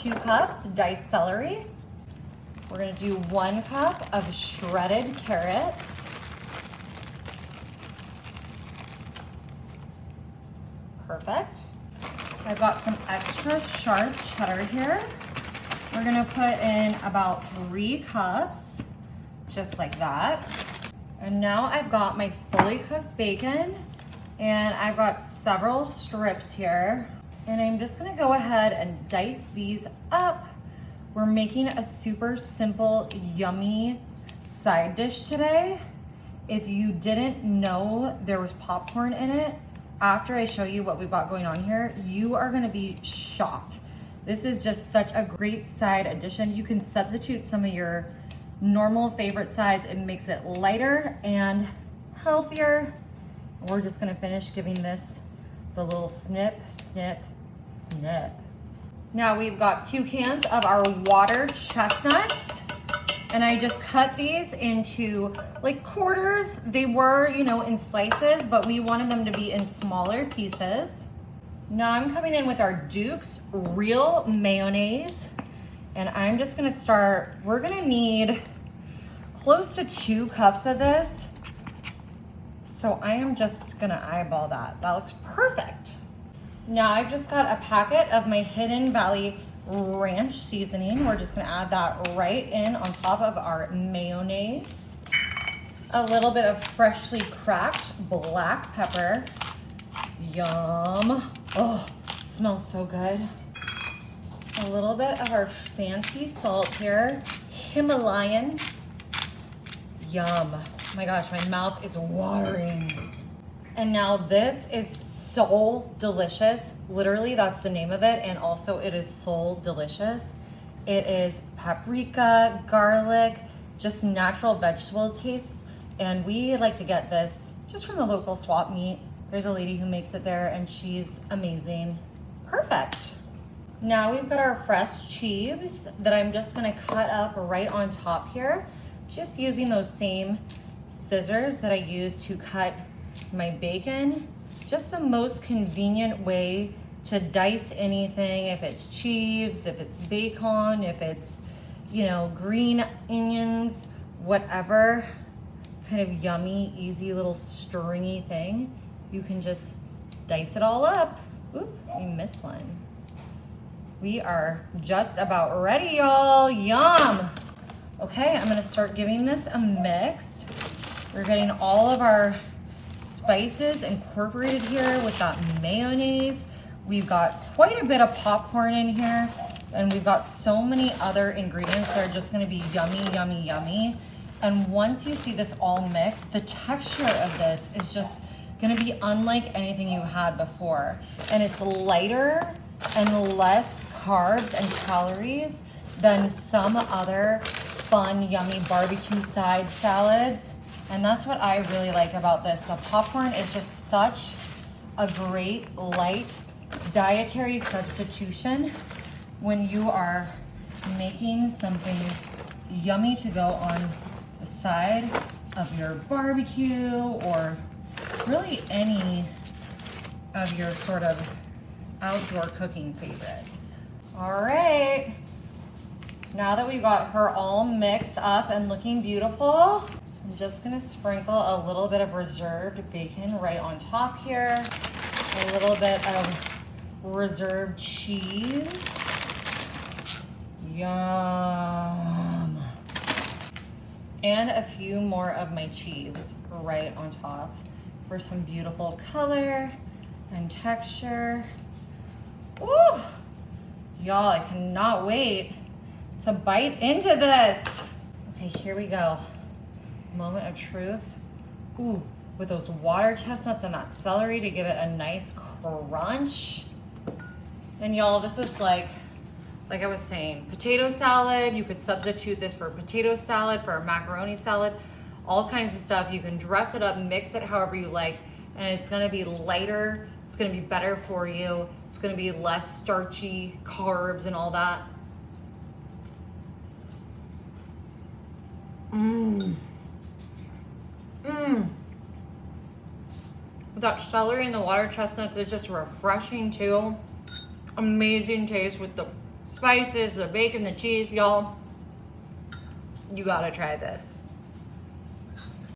2 cups diced celery. We're gonna do 1 cup of shredded carrots. Perfect. I've got some extra sharp cheddar here. We're gonna put in about 3 cups, just like that. And now I've got my fully cooked bacon, and I've got several strips here. And I'm just gonna go ahead and dice these up. We're making a super simple, yummy side dish today. If you didn't know there was popcorn in it, after I show you what we've got going on here, you are gonna be shocked. This is just such a great side addition. You can substitute some of your normal favorite sides. It makes it lighter and healthier. We're just gonna finish giving this the little snip, snip, snip. Now we've got 2 cans of our watered chestnuts, and I just cut these into like quarters. They were, you know, in slices, but we wanted them to be in smaller pieces. Now I'm coming in with our Duke's real mayonnaise, and I'm just gonna start, we're gonna need close to 2 cups of this. So I am just gonna eyeball that. That looks perfect. Now I've just got a packet of my Hidden Valley ranch seasoning. We're just gonna add that right in on top of our mayonnaise. A little bit of freshly cracked black pepper. Yum. Oh, smells so good. A little bit of our fancy salt here. Himalayan. Yum. Oh my gosh, my mouth is watering. And now this is Soul Delicious. Literally, that's the name of it. And also it is Soul Delicious. It is paprika, garlic, just natural vegetable tastes. And we like to get this just from the local swap meet. There's a lady who makes it there and she's amazing. Perfect. Now we've got our fresh chives that I'm just gonna cut up right on top here. Just using those same scissors that I use to cut my bacon. Just the most convenient way to dice anything, if it's chives, if it's bacon, if it's, you know, green onions, whatever kind of yummy, easy little stringy thing. You can just dice it all up. Oop, we missed one. We are just about ready, y'all. Yum. Okay, I'm gonna start giving this a mix. We're getting all of our spices incorporated here with that mayonnaise. We've got quite a bit of popcorn in here, and we've got so many other ingredients that are just gonna be yummy, yummy, yummy. And once you see this all mixed, the texture of this is just gonna be unlike anything you had before. And it's lighter and less carbs and calories than some other fun, yummy barbecue side salads. And that's what I really like about this. The popcorn is just such a great, light, dietary substitution when you are making something yummy to go on the side of your barbecue or really any of your sort of outdoor cooking favorites. All right, now that we've got her all mixed up and looking beautiful, I'm just gonna sprinkle a little bit of reserved bacon right on top here, a little bit of reserved cheese. Yum. And a few more of my chives right on top for some beautiful color and texture. Ooh, y'all, I cannot wait to bite into this. Okay, here we go. Moment of truth. Ooh, with those water chestnuts and that celery to give it a nice crunch. And y'all, this is like I was saying, potato salad. You could substitute this for a potato salad, for a macaroni salad, all kinds of stuff. You can dress it up, mix it however you like, and it's gonna be lighter. It's gonna be better for you. It's gonna be less starchy carbs and all that. That celery and the water chestnuts is just refreshing too. Amazing taste with the spices, the bacon, the cheese, y'all. You gotta try this.